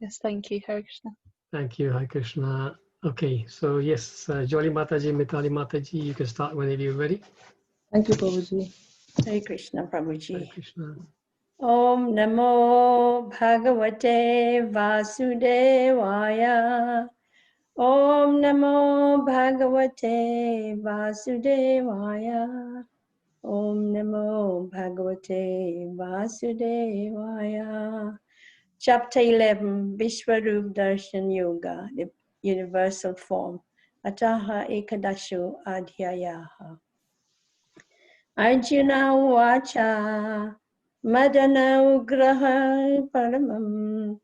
Yes, thank you, Hare Krishna. Thank you, Hare Krishna. Okay, so yes, Jolly Mataji, Mitali Mataji, you can start whenever you're ready. Thank you, Prabhuji. Hare Krishna, Hare Prabhuji. Krishna. Om Namo Bhagavate Vasudevaya. Om Namo Bhagavate Vasudevaya. Om Namo Bhagavate Vasudevaya. Chapter 11, Vishwarup Darshan Yoga, the universal form. Ataha Ekadashu Adhyayaha. Arjuna Vacha Madana Ugraha Paramam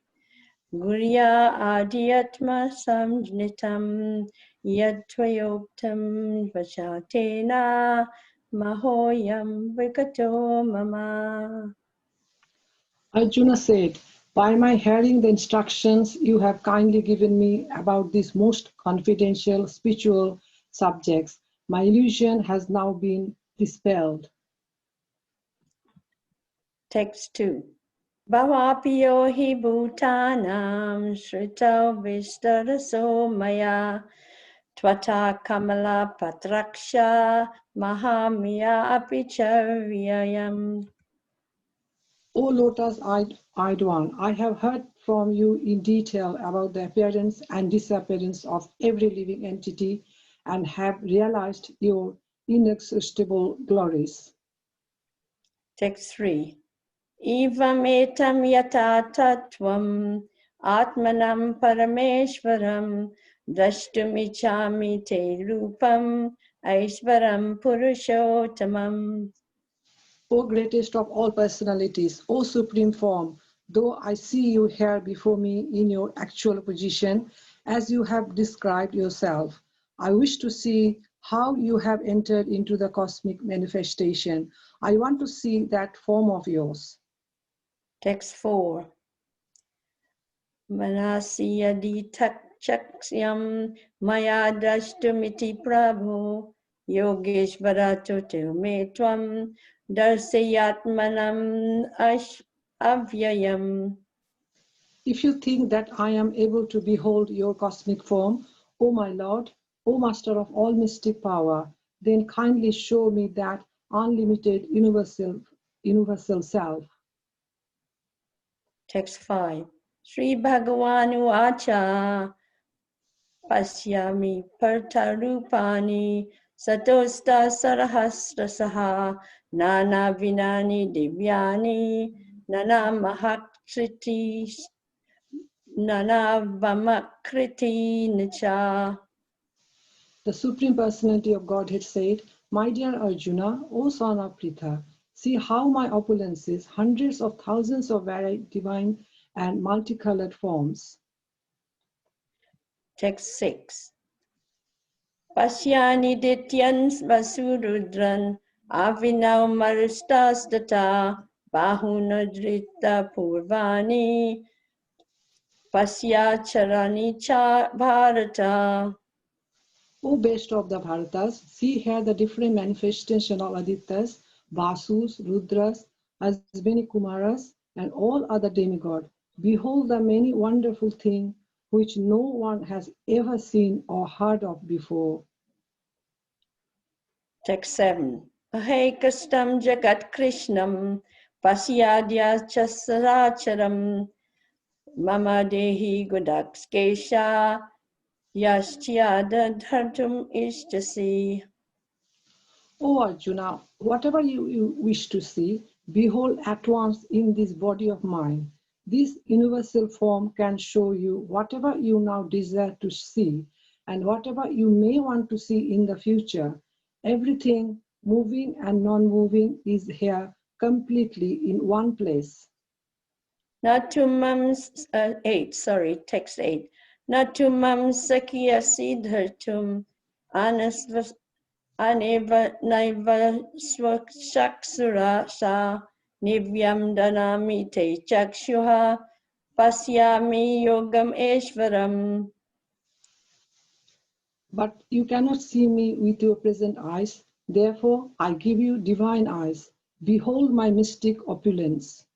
Gurya Adhyatma Samjnitam Yadtvayoktam Vachatena Mahoyam Vikato Mama. Arjuna said, by my hearing the instructions you have kindly given me about these most confidential spiritual subjects, my illusion has now been dispelled. Text 2. Bhavapiyo hi bhutanam shrito vistaraso maya tvata kamala patraksha mahamya apichavyayam. O lotus-eyed one, I have heard from you in detail about the appearance and disappearance of every living entity and have realized your inexhaustible glories. Text 3. Evam etam yata tattvam atmanam parameshwaram drashtumichami te rupam aishvaram purushottamam. O greatest of all personalities, O supreme form, though I see you here before me in your actual position, as you have described yourself, I wish to see how you have entered into the cosmic manifestation. I want to see that form of yours. Text 4. Manasya chakyam maya drashtumiti prabhu yogeshvarato me tvam darsayatmanam avyayam. If you think that I am able to behold your cosmic form, O my Lord, O Master of all mystic power, then kindly show me that unlimited universal self. Text 5. Sri Bhagavanu Acha Pasyami Partarupani Satosta Sarahasrasaha Nana Vinani Divyani Nana Mahakriti Nana Vamakriti Nicha. The Supreme Personality of Godhead said, my dear Arjuna, O son of Pritha, see how my opulences, hundreds of thousands of varied divine and multicolored forms. Text 6. Pasyani Dityans Vasurudran Avinau Maristas Data Bahunadrita Purvani Pasya Charani Cha Bharata. O best of the Bharatas, see here the different manifestation of Adittas, Vasus, Rudras, Asbini Kumaras, and all other demigods. Behold the many wonderful things which no one has ever seen or heard of before. Text 7. Ahekastam Jagat Krishnam Pasyadya Chasaracharam Mama Dehi Gudakskesha Yastyada Dhartum Ishtasi. O Arjuna, whatever you wish to see, behold at once in this body of mine. This universal form can show you whatever you now desire to see and whatever you may want to see in the future. Everything, moving and non-moving, is here completely in one place. Natumam 8, sorry, text 8. Natumam Sakya Siddhartum Aneva Naiva Swakshaksura Sa Nivyam Danami Te Chakshuha Pasyami Yogam Eshvaram. But you cannot see me with your present eyes. Therefore, I give you divine eyes. Behold my mystic opulence.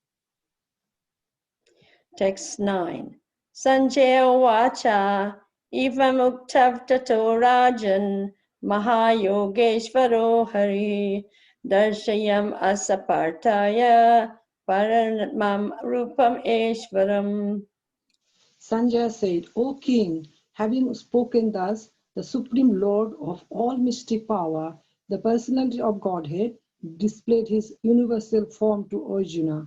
Text 9. Sanjaya Uvacha Evam Uktav Tato Rajan Mahayogeshvaro Hari Darshayam Asapartaya Paranamam Rupam Eshvaram. Sanjaya said, O king, having spoken thus, the Supreme Lord of all mystic power, the personality of Godhead, displayed his universal form to Arjuna.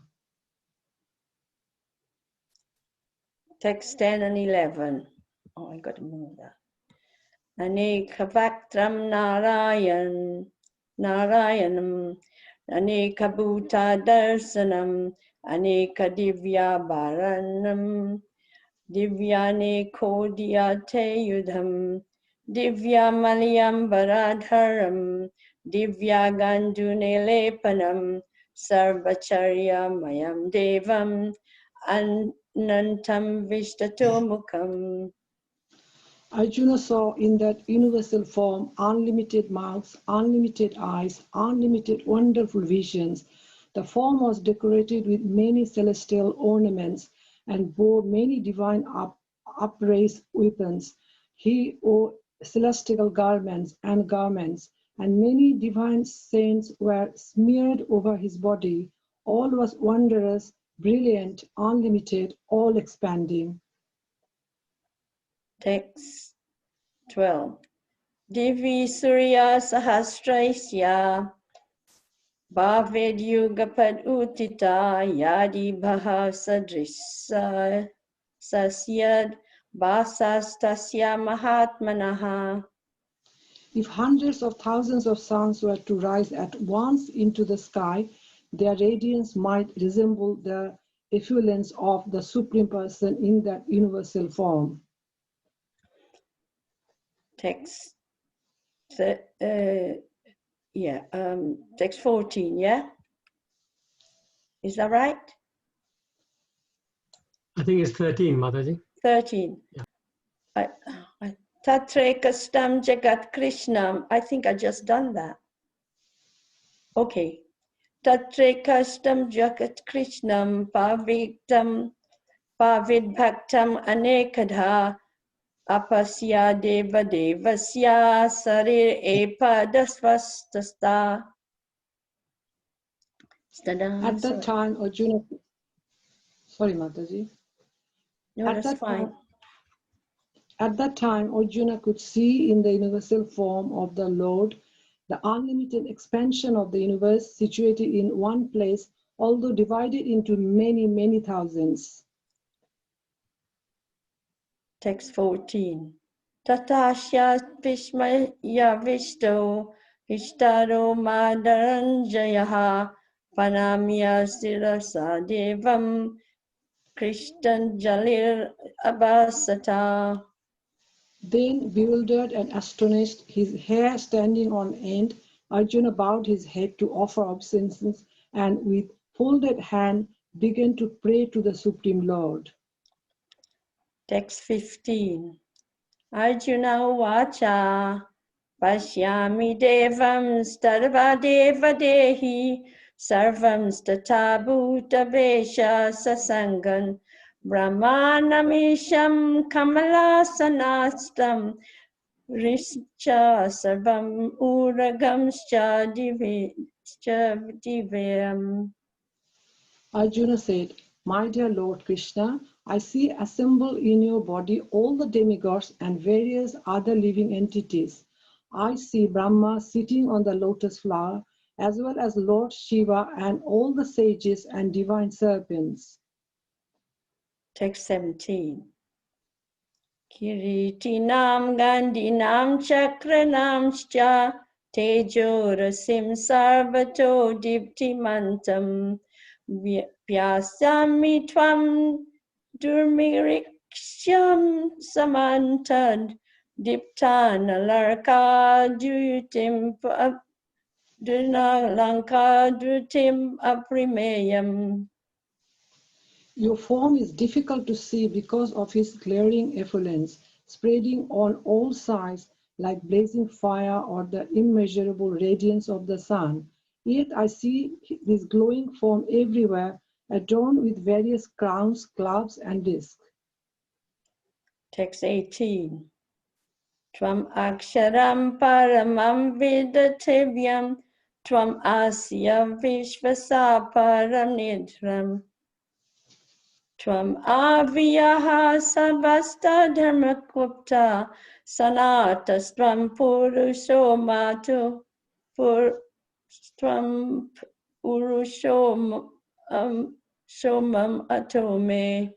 Text 10 and 11. Oh, I got to move that. Anekavaktram Narayanam Anekabhuta Darsanam Anekadivya Bharanam Divyane Kodiyate Yudham Divya Malyam Varadharam Divya Gandune Lepanam Sarvacharya Mayam Devam Anantam Vishtato Mukham. Arjuna saw in that universal form unlimited mouths, unlimited eyes, unlimited wonderful visions. The form was decorated with many celestial ornaments and bore many divine upraised weapons. He wore celestial garments, and many divine saints were smeared over his body. All was wondrous, brilliant, unlimited, all expanding. Text 12. Divi Surya Sahasraisya Bhavid Yugapad Utita Yadi Bhaha Sadrisa Sasyad Basastasya Mahatmanaha. If hundreds of thousands of suns were to rise at once into the sky, their radiance might resemble the effulgence of the Supreme Person in that universal form. Text text 14, yeah? Is that right? I think it's 13, Mataji. 13. Yeah. Tatrekastam Jagat Krishnam. I think I just done that. Okay. Tatrekastam Jagat Krishnam Pavidbhaktam Anekadha Apasya Deva Devasya Sarir Epadasvastasta. At that time, Arjuna, sorry Mataji. No, that's fine. At that time, Arjuna could see in the universal form of the Lord the unlimited expansion of the universe situated in one place, although divided into many, many thousands. Text 14. Tatasya Vishmaya Vishto Hishtaro Madaranjayaha Panamya Sirasa Devam Krishnan Jalir Abhasata. Then, bewildered and astonished, his hair standing on end, Arjuna bowed his head to offer obeisance and with folded hand began to pray to the Supreme Lord. Text 15. Arjuna Vacha Pashyami Devam Starva Deva Dehi Sarvam Stata Bhuta Vesha Sasangan Brahmanamisham Kamalasanastam Rishcha Sarvam Uragamscha Divyam. Arjuna said, My dear Lord Krishna, I see assembled in your body all the demigods and various other living entities. I see Brahma sitting on the lotus flower, as well as Lord Shiva and all the sages and divine serpents. Text 17. Kiritinam Gandhinam Chakranam Scha Tejo Rasim Sarvato Diptimantam Vyasami Tvam Durmiriksham Samantad Diptana Larka Dutim Dunalanka Dutim Aprimeyam. Your form is difficult to see because of his glaring effulgence, spreading on all sides like blazing fire or the immeasurable radiance of the sun. Yet I see this glowing form everywhere, adorned with various crowns, clubs, and discs. Text 18. Tvam aksharam paramam vidativyam tvam asya vishvasa paranidram tvam aviyaha sabasta dharmakupta sanatastvam purusho matu tvam purusho shomam atome.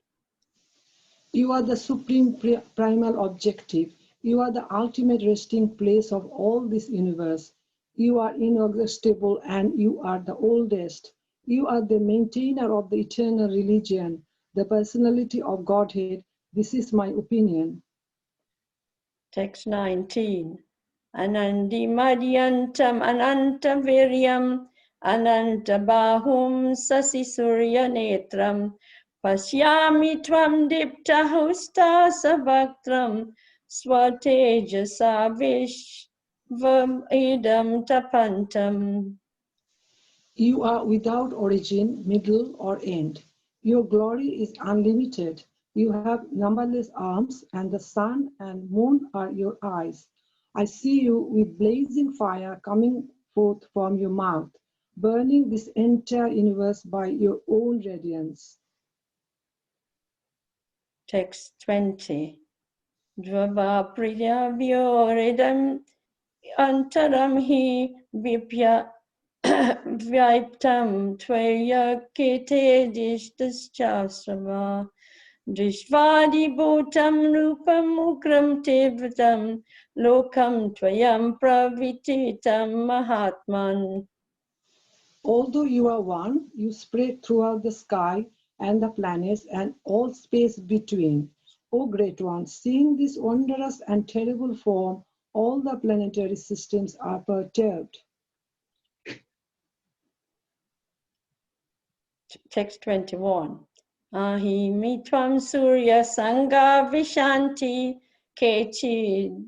You are the supreme primal objective. You are the ultimate resting place of all this universe. You are inexhaustible and you are the oldest. You are the maintainer of the eternal religion, the personality of Godhead. This is my opinion. Text 19. Anandi madhyantam ananta viryam ananta bahum sasi surya netram pasyami tvam dipta husta sabhaktram swatejasa vishvam idam tapantam. You are without origin, middle, or end. Your glory is unlimited. You have numberless arms, and the sun and moon are your eyes. I see you with blazing fire coming forth from your mouth, burning this entire universe by your own radiance. Text 20. Dvava priya vyoridam antaram hi vipya Vyaitam tvaya kete dishtaschasrama Drishvadi bhutam rupam ukram tevatam lokam tvayam pravititam mahatman. Although you are one, you spread throughout the sky and the planets and all space between. O Great One, seeing this wondrous and terrible form, all the planetary systems are perturbed. Text 21. Ahimi tvam surya sangha vishanti kechi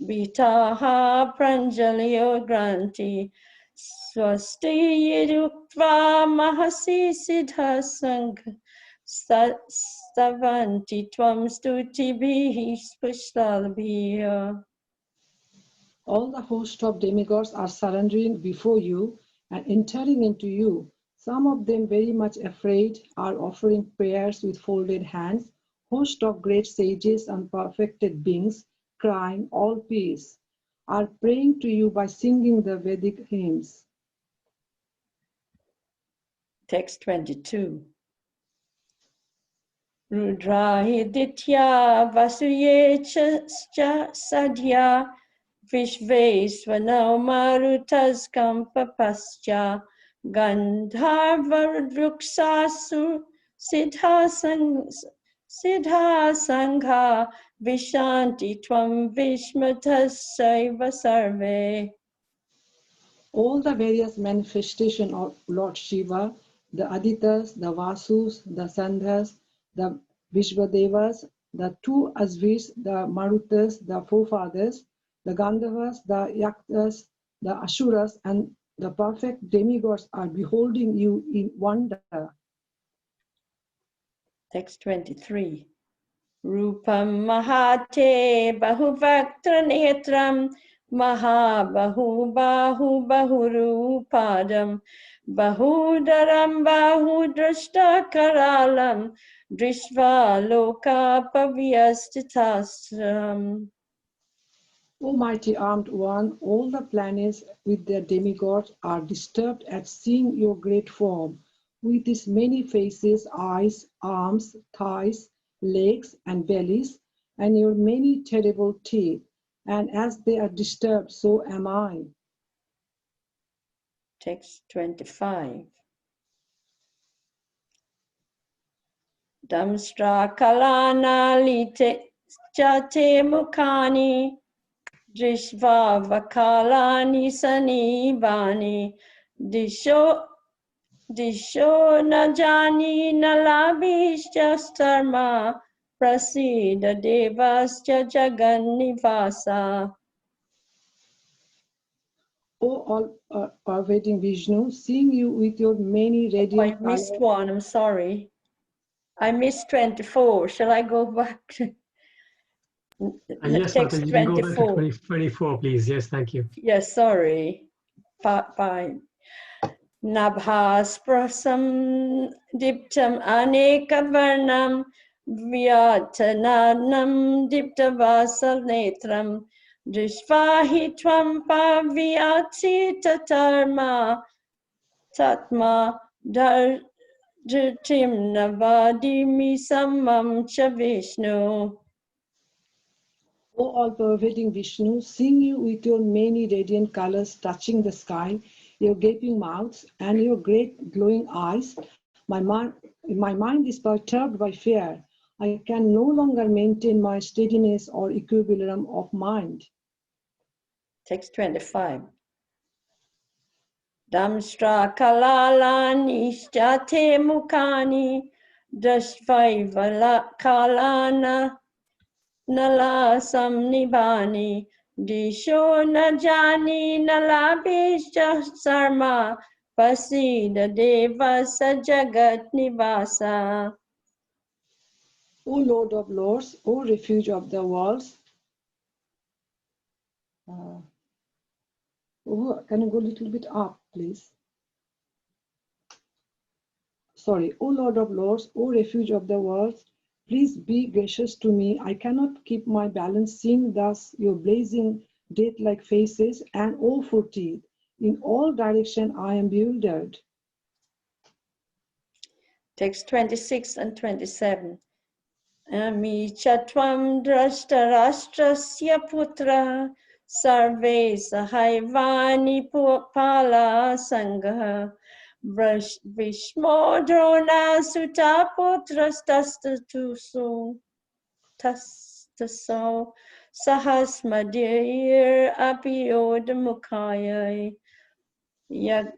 Vitaha pranjalyo granti swasti yedukva mahasi siddha sangha stavanti tvam stuti bihi spushalabhiya. All the host of demigods are surrendering before you and entering into you. Some of them, very much afraid, are offering prayers with folded hands. Host of great sages and perfected beings, crying, all peace, are praying to you by singing the Vedic hymns. Text 22. Rudrahiditya vasuyechascha sadhya Vishvesvanau marutas kampapascha Gandharvarvruksasu siddha sangha Vishanti tvam vishmatasaiva sarve. All the various manifestations of Lord Shiva, the Aditas, the Vasus, the Sandhas, the Vishvadevas, the two Asvis, the Marutas, the forefathers, the Gandharvas, the Yaktas, the Asuras, and the perfect demigods are beholding you in wonder. Text 23. Rupam mahate bahuvaktra netram Mahabahu bahu bahurupadam Bahudaram bahudrashta karalam Drishva loka pavyasthitasram. O mighty armed one, all the planets with their demigods are disturbed at seeing your great form, with its many faces, eyes, arms, thighs, legs, and bellies, and your many terrible teeth. And as they are disturbed, so am I. Text 25. Damstra kalana lite chate mukhani Drishva vakalani sanibani Disho najani nalabhishya Prasida devasya jagannivasa. O all-pervading Vishnu, seeing you with your many radiant I missed colors. one, I'm sorry. I missed 24. Shall I go back? Yes, Text Mataji, you can go back to 24. 24, please. Yes, thank you. Yes, sorry. Fine. Nabhasprasam diptam anekavarnam vyatanadnam diptavasal netram drishvahi tvam pavyati tatarma tatma dartim navadimi samam cha Vishnu. O all-pervading Vishnu, seeing you with your many radiant colors touching the sky, your gaping mouths, and your great glowing eyes, my mind is perturbed by fear. I can no longer maintain my steadiness or equilibrium of mind. Text 25. Damstra kalalani state mukani dashvaivala kalana nala samnibani disho najani nalabhisha sarma pasida deva sajagat nivasa. O Lord of Lords, O refuge of the worlds, can you go a little bit up, please? Sorry, O Lord of Lords, O refuge of the worlds, please be gracious to me. I cannot keep my balance seeing thus your blazing death-like faces and awful teeth. In all directions I am bewildered. Text 26 and 27. Ami chatvam drashtarashtrasya putra sarve sahaivani pala sangha Vishmo drona sutta putrastastatuso tastaso sahasmadir apiyodamukayai yag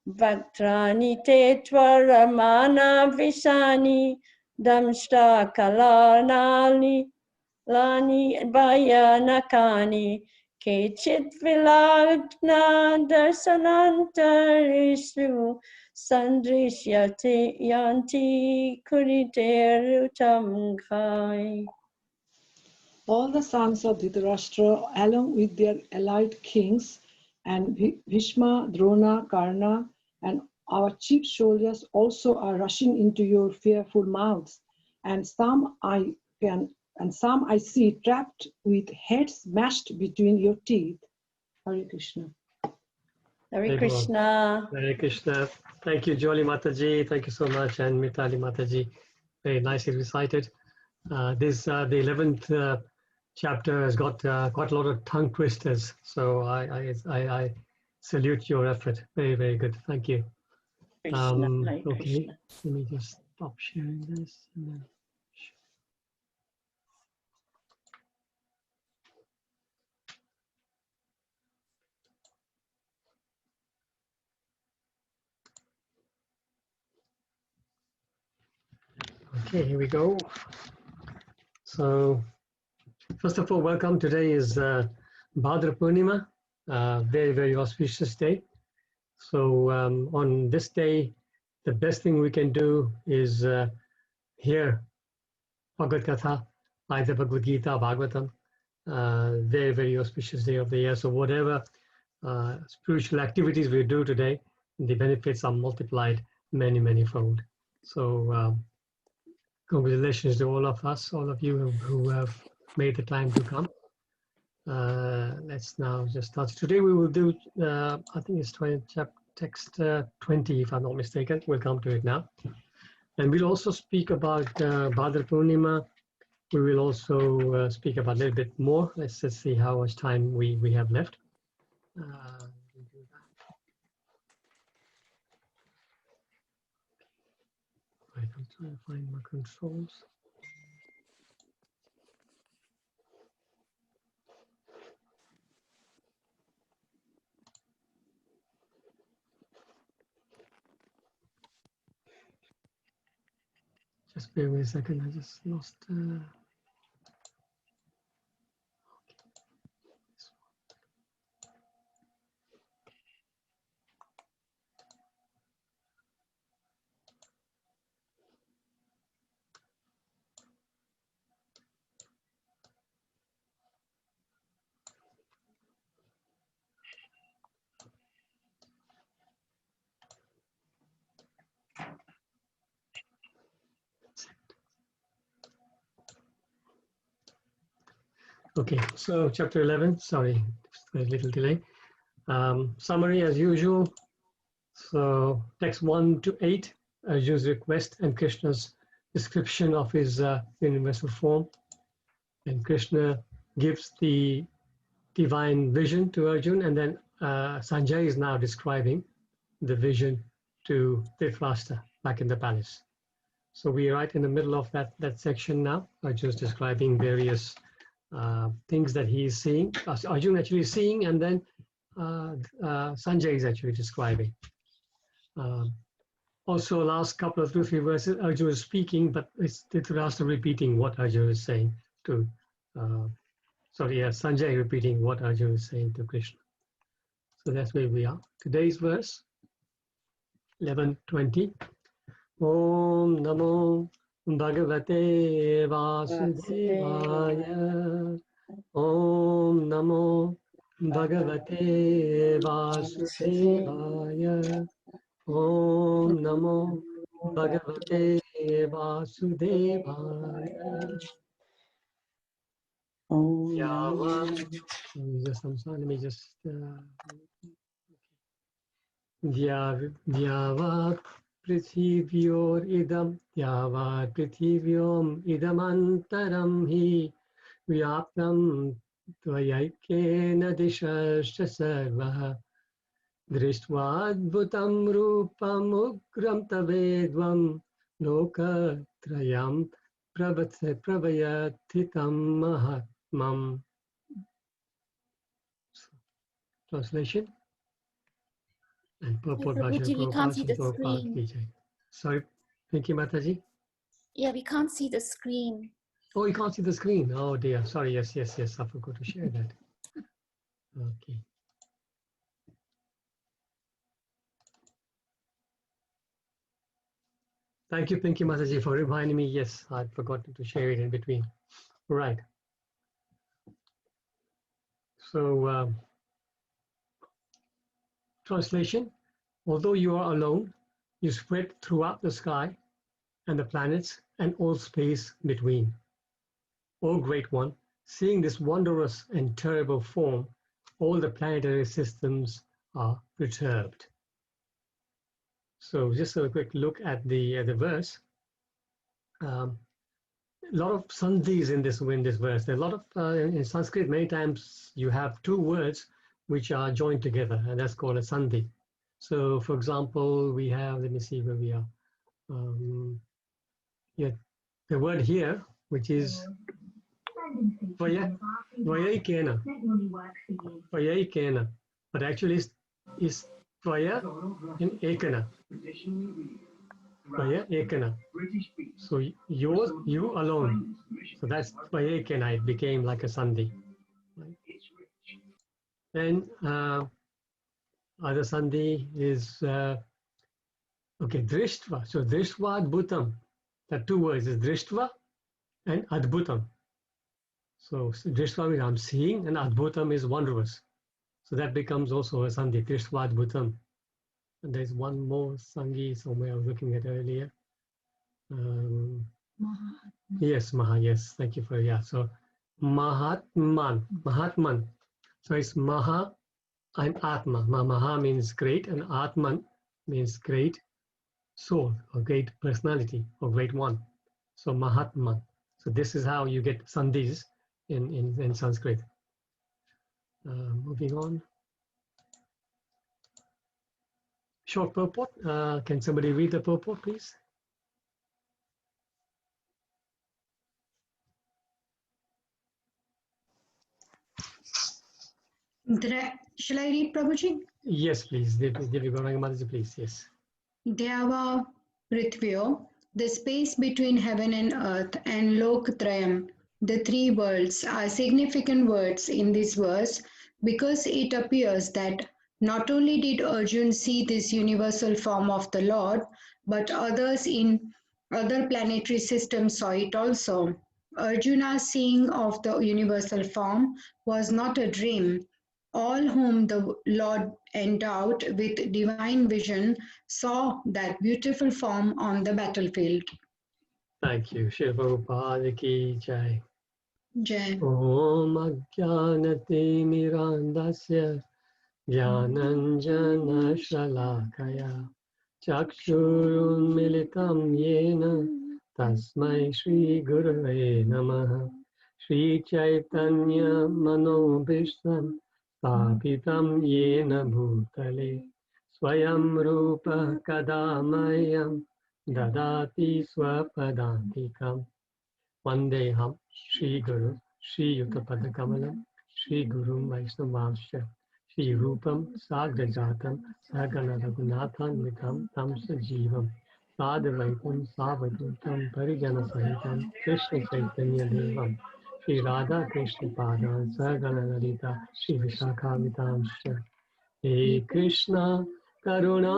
Vaktrani te tvaramana vishani damshta kalanali lani vayanakani kechit vilagna darsanantarishu sandrishyate yanti kuriterutam khai. All the sons of Dhritarashtra, along with their allied kings, and Bhishma, Drona, Karna, and our chief soldiers also are rushing into your fearful mouths, and some I see trapped with heads smashed between your teeth. Hare Krishna. Hare Krishna. Hare Krishna. Thank you, Jolly Mataji. Thank you so much, and Mitali Mataji. Very nicely recited. The 11th chapter has got quite a lot of tongue twisters. So I salute your effort. Very, very good. Thank you. Krishna, Hare Okay, Krishna. let me just stop sharing this. And then... Okay, here we go. So, first of all, welcome. Today is Bhadra Purnima, very, very auspicious day. So, on this day, the best thing we can do is hear Bhagavad Gita, either Bhagavad Gita, Bhagavatam, very, very auspicious day of the year. So, whatever spiritual activities we do today, the benefits are multiplied many, many fold. So, congratulations to all of us, all of you who have made the time to come. Let's now just start. Today we will do, I think it's text 20, if I'm not mistaken. We'll come to it now. And we'll also speak about Bhadra Purnima. We will also speak about a little bit more. Let's just see how much time we have left. We'll do that. Right, I'm trying to find my controls. Just bear with me a second, I just lost. Okay, so chapter 11, sorry, a little delay. Summary as usual. So text 1 to 8, Arjuna's request and Krishna's description of his universal form. And Krishna gives the divine vision to Arjuna, and then Sanjay is now describing the vision to Dhritarashtra back in the palace. So we are right in the middle of that section now. Arjuna's describing various things that he is seeing. Arjuna actually seeing, and then Sanjay is actually describing. Also, last couple of 2-3 verses, Arjuna is speaking, but it's Dhritarashtra repeating what Arjuna is saying to. Sanjay repeating what Arjuna is saying to Krishna. So that's where we are. Today's verse 11:20. Om Namo Bhagavate Vasudevaya. Om Namo Bhagavate Vasudevaya. Om Namo Bhagavate Vasudevaya. Let me just Dhyava Prithivyor idam Dhyava Prithivyom idamantaram hi Vyaptam Tvayakena dishascha sarvaha Drishtvaadbhutam rupam ugram tavedvam Lokatrayam Pravayathitam Mahatmam. Translation and purport Prabhuji, we can't see the Prabhupada screen. Vijay. Sorry, thank you, Mataji. Yeah, we can't see the screen. Oh, you can't see the screen. Oh dear, sorry. Yes. I forgot to share that. Okay. Thank you, Mataji, for reminding me. Yes, I'd forgotten to share it in between. Right. So, translation. Although you are alone, you spread throughout the sky and the planets and all space between. O Great One, seeing this wondrous and terrible form, all the planetary systems are perturbed. So just a quick look at the verse. A lot of sandhis in this verse. There are a lot of, in Sanskrit, many times you have two words which are joined together, and that's called a sandhi. So, for example, we have, let me see where we are. The word here, which is Tvayakena, but actually is Tvaya and Ekana. Tvaya Ekana. So you alone. So that's Tvaya Ekana. It became like a sandhi. Then other sandhi is Drishtva. So Drishtva Adbhutam. The two words is Drishtva and Adbhutam. So Drishtva means I'm seeing, and Adbhutam is wondrous. So that becomes also a sandhi, Drishtva Adbhutam. And there's one more sandhi somewhere I was looking at earlier. Yes, yes, thank you for, so Mahatman. So it's Maha and Atma. Maha means great, and Atman means great soul, or great personality, or great one. So Mahatman. So this is how you get sandhis in Sanskrit. Moving on. Short purport. Can somebody read the purport, please? Shall I read, Prabhuji? Yes, please. Please, yes. Dyava Prithvyo, the space between heaven and earth, and Loktrayam, the three worlds, are significant words in this verse because it appears that not only did Arjuna see this universal form of the Lord, but others in other planetary systems saw it also. Arjuna's seeing of the universal form was not a dream. All whom the Lord endowed with divine vision saw that beautiful form on the battlefield. Thank you. Shiva Prabhupada ki jai. Jai. Om Ajnanati Mirandasya Jnananjana Shalakaya Chakshurunmilitam Yena Tasmai Shri Gurave Namaha Shri Chaitanya Manobhishtam Stapitam Yena Bhutale Swayam Rupa Kadamayam Dadati Swapadantikam Vandeham Shri Guru Shri Yuttapada Kamalam Shri Guru Vaishnavasya Shri Rupam Sagrajatam Sagana Raghunathan Vitam Tam Sajivam Sadavaitam Savadutam Parijana Sahitam Krishna Chaitanya Devam Shri Radha Krishna Padan Sagana Lalita Shri Vishakha Vitamsya He Krishna Karuna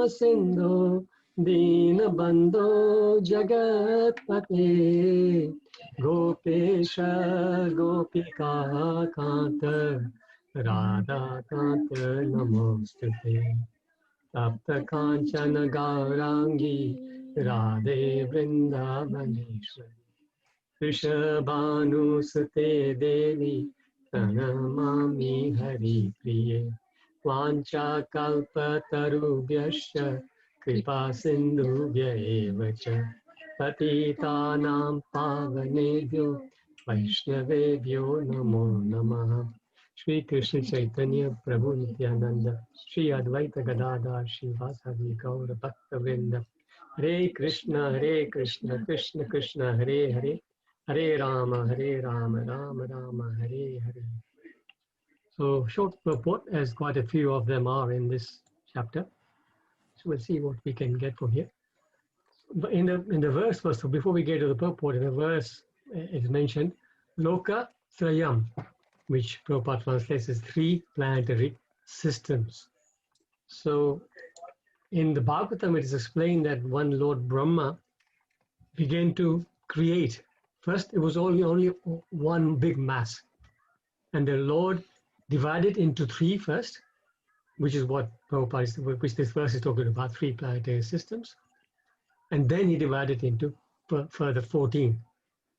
Sindhu Dinabandho Jagatpate Gopesha Gopika Kanta Radha Kanta Namostute Tapta Kanchana Gaurangi Radhe Vrindavaneshwari Vrishabhanu Sute Devi Pranamami Hari Priye Vancha kalpa tarubhyascha kripa sindhubhya eva cha patitanam pavanebhyo vaishnavebhyo namo namaha Shri Krishna Chaitanya Prabhu Nityananda Shri Advaita Gadadhar Shri Vasavi Gaura Bhakta Vrinda Hare Krishna Krishna Krishna Hare Hare Hare Rama Rama Rama Hare Hare. So short purport, as quite a few of them are in this chapter. So we'll see what we can get from here. But in the verse first, so before we get to the purport, in the verse it is mentioned Loka Trayam, which Prabhupada translates as 3 planetary systems. So in the Bhagavatam it is explained that one Lord Brahma began to create. First it was only one big mass, and the Lord divided into 3 first, which is what Prabhupada, which this verse is talking about, 3 planetary systems. And then he divided into further 14.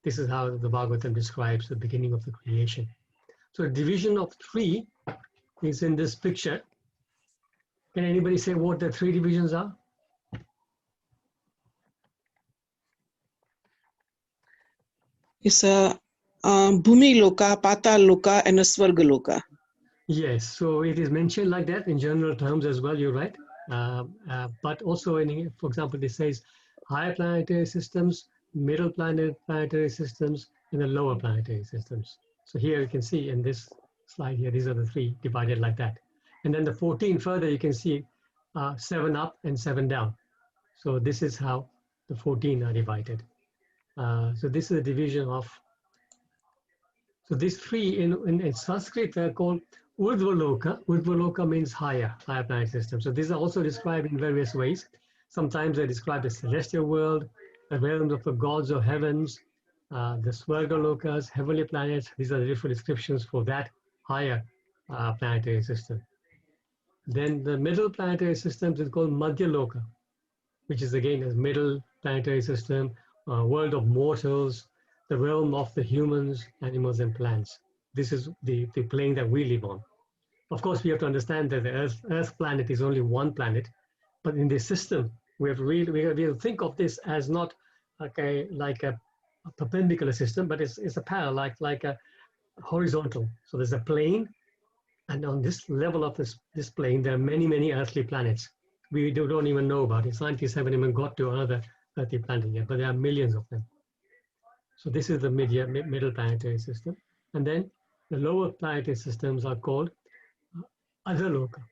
This is how the Bhagavatam describes the beginning of the creation. So a division of 3 is in this picture. Can anybody say what the 3 divisions are? It's a Bhumi Loka, Patal Loka, and a Swarga Loka. Yes, so it is mentioned like that in general terms as well, you're right. But also, for example, it says higher planetary systems, middle planetary systems, and the lower planetary systems. So here you can see in this slide here, these are the 3 divided like that. And then the 14 further, you can see 7 up and 7 down. So this is how the 14 are divided. So this is a division of, so these 3 in Sanskrit are called Urdhvaloka. Urdhvaloka means higher planet system. So these are also described in various ways. Sometimes they're described as celestial world, the realms of the gods or heavens, the Swargalokas, heavenly planets. These are the different descriptions for that higher planetary system. Then the middle planetary systems is called Madhyaloka, which is again a middle planetary system, world of mortals, the realm of the humans, animals, and plants. This is the plane that we live on. Of course, we have to understand that the Earth planet is only one planet, but in this system, we have to think of this as not like a perpendicular system, but it's a parallel, like a horizontal. So there's a plane, and on this level of this plane, there are many earthly planets. We don't even know about it. Scientists haven't even got to another earthly planet yet, but there are millions of them. So this is the middle planetary system. And then the lower planetary systems are called Adhaloka.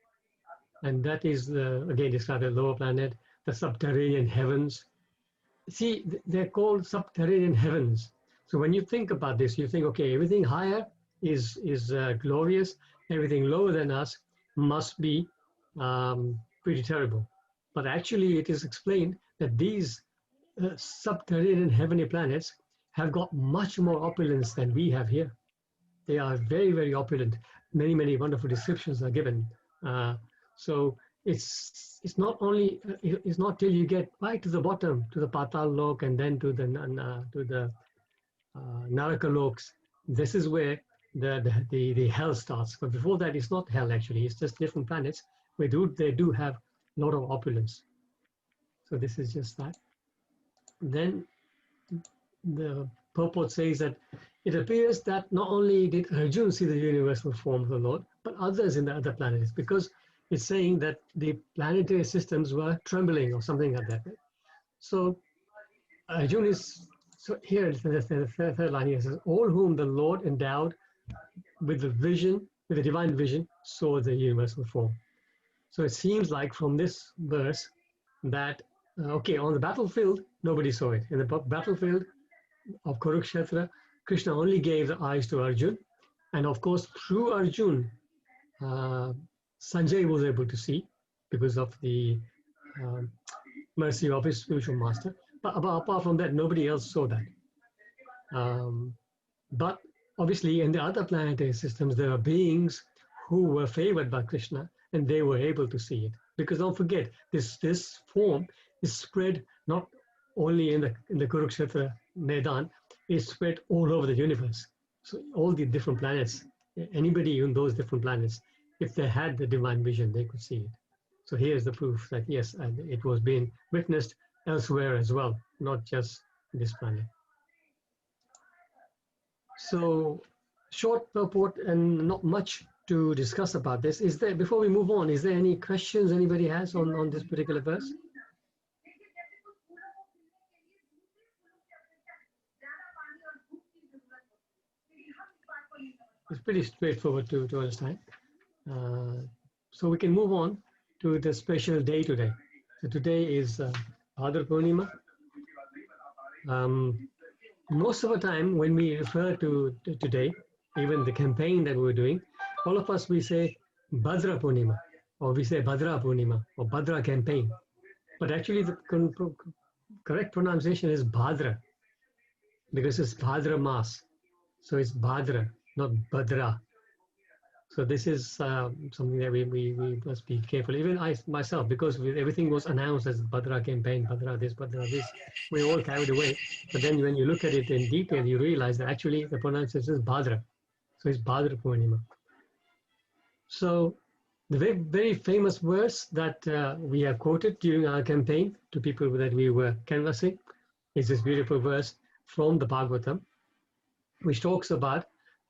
And that is, again, described as lower planet, the subterranean heavens. See, they're called subterranean heavens. So when you think about this, you think, okay, everything higher is glorious. Everything lower than us must be pretty terrible. But actually, it is explained that these subterranean heavenly planets have got much more opulence than we have here. They are very opulent. Many wonderful descriptions are given. So it's not only it's not till you get right to the bottom, to the Patal Lok, and then to the Naraka Loks, this is where the hell starts. But before that, it's not hell actually. It's just different planets where they do have a lot of opulence. So this is just that. Then the purport says that it appears that not only did Arjuna see the universal form of the Lord, but others in the other planets, because it's saying that the planetary systems were trembling or something like that. So Arjuna is, so here the third line here says, all whom the Lord endowed with the vision, with the divine vision, saw the universal form. So it seems like from this verse that, okay, on the battlefield, nobody saw it. In the battlefield of Kurukshetra, Krishna only gave the eyes to Arjun. And of course, through Arjun, Sanjay was able to see because of the mercy of his spiritual master. But apart from that, nobody else saw that. But obviously, in the other planetary systems, there are beings who were favored by Krishna, and they were able to see it. Because don't forget, this form is spread not only in the Kurukshetra Maidan, it's spread all over the universe. So all the different planets, anybody in those different planets, if they had the divine vision, they could see it. So here's the proof that yes, it was being witnessed elsewhere as well, not just this planet. So short purport and not much to discuss about this. Is there, before we move on, is there any questions anybody has on this particular verse? It's pretty straightforward to understand. So we can move on to the special day today. So today is Bhadra Purnima. Most of the time when we refer to today, even the campaign that we're doing, all of us, we say Bhadra Purnima, or we say Bhadra Purnima, or Bhadra campaign. But actually the correct pronunciation is Bhadra, because it's Bhadra Mas. So it's Bhadra, not Bhadra. So this is something that we must be careful. Even I myself, because everything was announced as Bhadra campaign, Bhadra this, we're all carried away. But then when you look at it in detail, you realize that actually the pronunciation is Bhadra. So it's Bhadra Purnima. So the very, very famous verse that we have quoted during our campaign to people that we were canvassing is this beautiful verse from the Bhagavatam, which talks about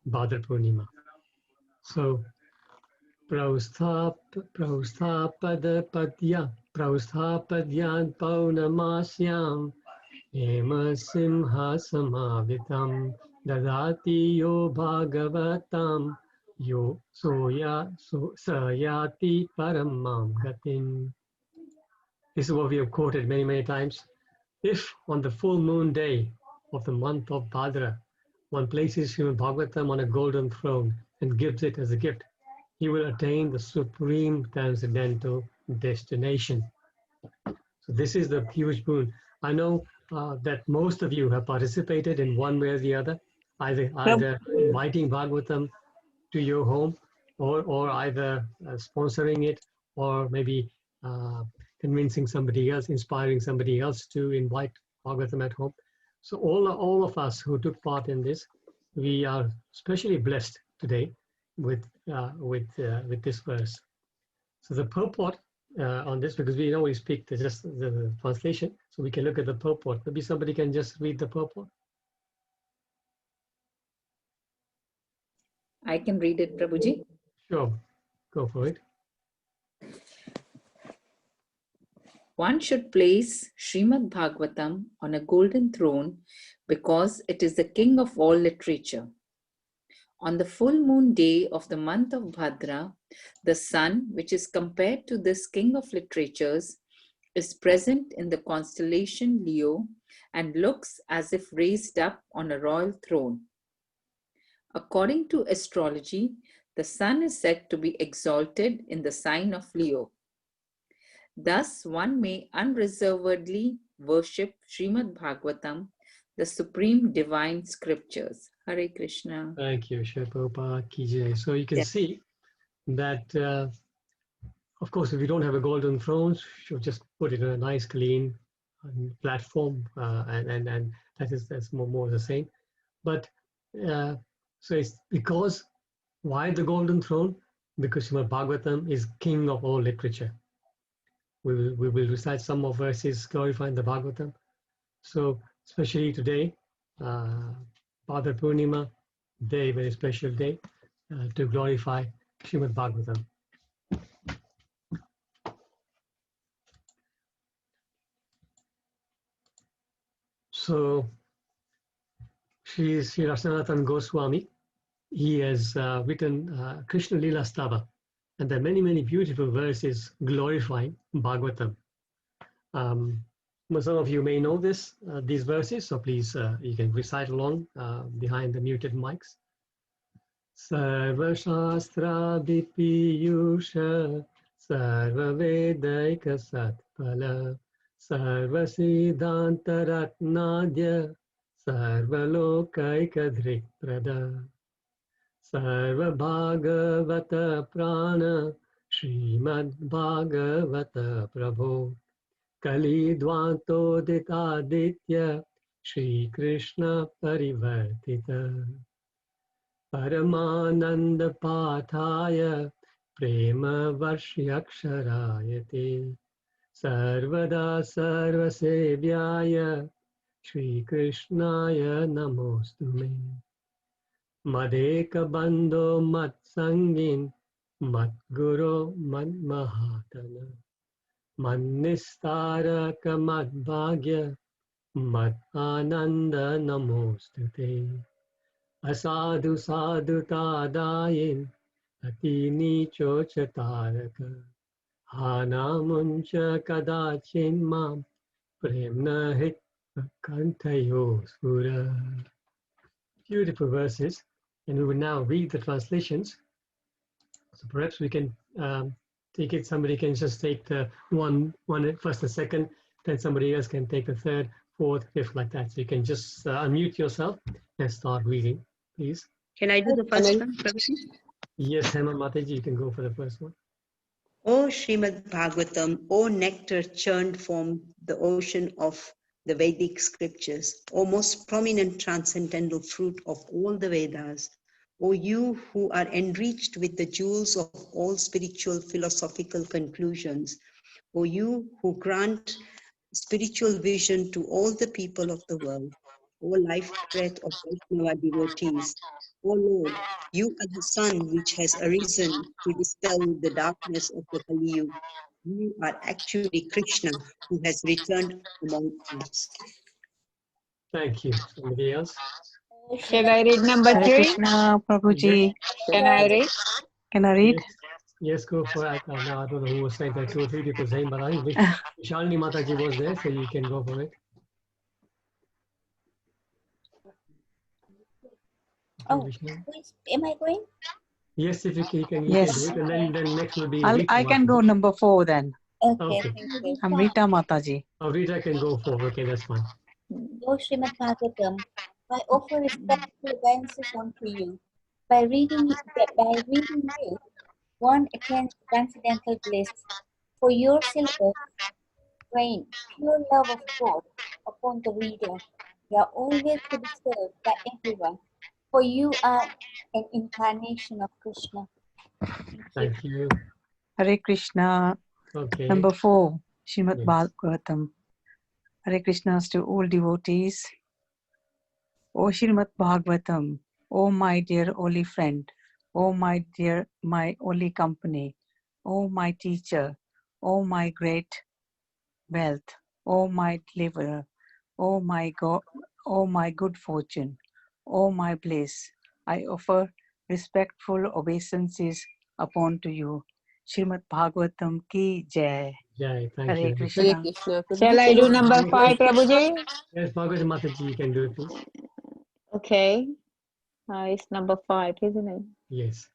Bhadra Purnima. So, prausthapadya paunamasyam ema simha samavitam dadati yo bhagavatam yo sayati paramam gatin. This is what we have quoted many, many times. If on the full moon day of the month of Bhadra, one places Srimad Bhagavatam on a golden throne and gives it as a gift, he will attain the supreme transcendental destination. So this is the huge boon. I know that most of you have participated in one way or the other, either inviting Bhagavatam to your home, or either sponsoring it, or maybe convincing somebody else, inspiring somebody else to invite Bhagavatam at home. So all of us who took part in this, we are especially blessed today with this verse. So the purport on this, because we always speak just the translation, so we can look at the purport. Maybe somebody can just read the purport. I can read it, Prabhuji. Sure, go for it. One should place Srimad Bhagavatam on a golden throne because it is the king of all literature. On the full moon day of the month of Bhadra, the sun, which is compared to this king of literatures, is present in the constellation Leo and looks as if raised up on a royal throne. According to astrology, the sun is said to be exalted in the sign of Leo. Thus, one may unreservedly worship Srimad Bhagavatam, the supreme divine scriptures. Hare Krishna. Thank you, Shri Prabhupada Ki Jai. So you can see that, of course, if you don't have a golden throne, you just put it in a nice, clean platform, and that's more the same. But So it's because, why the golden throne? Because Srimad Bhagavatam is king of all literature. We will recite some of verses glorifying the Bhagavatam. So especially today, Bhadra Purnima day, very special day, to glorify Srimad Bhagavatam. So Sri Rasanathan Goswami, he has written Krishna Lila Stava, and there are many, many beautiful verses glorifying Bhagavatam. Some of you may know these verses, so please you can recite along behind the muted mics. Sarva Shastra Dipiyusha Sarva Vedaika Satpala Sarva Siddhanta Ratnadya Sarva Lokaika Drikprada Sarva Bhagavata Prana Srimad Bhagavata Prabhu Kali Dvantodita Ditya Shri Krishna Parivartita Paramananda Pathaya Prema Varsyaksharayate Sarvada Sarvasevyaya Shri Krishnaya Namostume Madeka Bando Mat Sangin Mat Guru Mat Mahatana Mannistaraka Mat Bhagya Mat Ananda Namostute Asadu Sadhu Tadayin Ati Nicho Chataraka Hana Muncha Kadachin Mam Premna Hit Kantayo Sura. Beautiful verses, and we will now read the translations. So perhaps we can take it, somebody can just take the one first and second, then somebody else can take the third, fourth, fifth, like that. So you can just unmute yourself and start reading, please. Can I do the first one, Prabhuji? Yes, Hema Mataji, you can go for the first one. O Srimad Bhagavatam, O nectar churned from the ocean of the Vedic scriptures, O most prominent transcendental fruit of all the Vedas, O you who are enriched with the jewels of all spiritual philosophical conclusions, O you who grant spiritual vision to all the people of the world, O life breath of Vaishnava devotees, O Lord, you are the sun which has arisen to dispel the darkness of the Kali Yuga. You are actually Krishna who has returned among us. Thank you. Somebody else? Shall I read number Hare 3? Krishna, Prabhuji. Can I read? Can I read? Yes, go for it. Now I don't know who was saying that, 2 or 3 people saying, but I think Shalini Mataji was there, so you can go for it. Oh, Vishnu. am I going? Yes, if you can Yes. do it, and then next will be I Rita can go Mataji. number 4 then. Okay, Okay. thank you. I'm Rita Mataji. Oh, Rita can go for, okay, that's fine. O Srimad Bhagavatam, I offer respectful obeisances unto you. By reading you, one attains transcendental bliss. For your syllabus rain pure love of God upon the reader. You are always to be served by everyone, for you are an incarnation of Krishna. Thank you. Hare Krishna. Okay. Number 4, Srimad Yes. Bhagavatam. Hare Krishnas to all devotees. O Srimad Bhagavatam, O my dear holy friend, O my dear, my holy company, O my teacher, O my great wealth, O my deliverer, O my God, O my good fortune, O my bliss, I offer respectful obeisances upon to you. Srimad Bhagavatam ki jai. Jai, thank Hare you. Krishna. Hare Krishna. Shall I do number 5, Prabhuji? Yes, Bhagavad Mataji, you can do it, please. Okay. It's number 5, isn't it? Yes.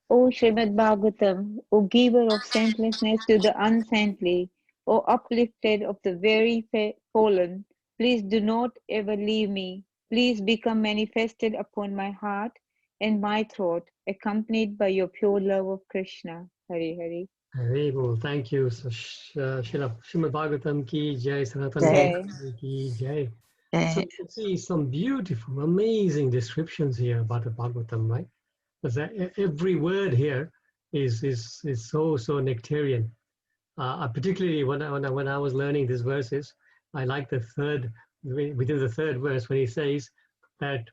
O Srimad Bhagavatam, O giver of saintlessness to the unsaintly, O uplifted of the very fallen, please do not ever leave me. Please become manifested upon my heart and my throat, accompanied by your pure love of Krishna. Hari Hari. Very well, thank you. So, Srimad Bhagavatam ki jai, Sanatan Jai. Goswami ki jai. So you can see some beautiful, amazing descriptions here about the Bhagavatam, right? Because every word here is so nectarian. Particularly when I was learning these verses, I like the third, within the third verse, when he says that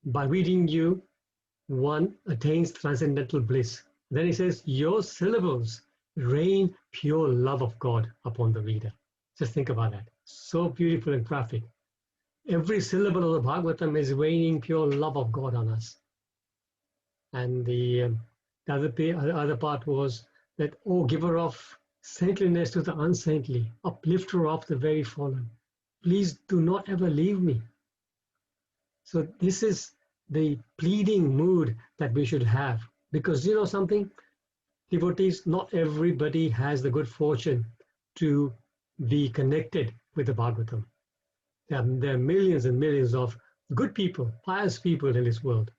by reading you, one attains transcendental bliss. Then he says, your syllables rain pure love of God upon the reader. Just think about that. So beautiful and graphic. Every syllable of the Bhagavatam is raining pure love of God on us. And the other part was that, oh, giver of saintliness to the unsaintly, uplifter of the very fallen, please do not ever leave me. So this is the pleading mood that we should have. Because you know something, devotees, not everybody has the good fortune to be connected with the Bhagavatam. There are millions and millions of good people, pious people in this world,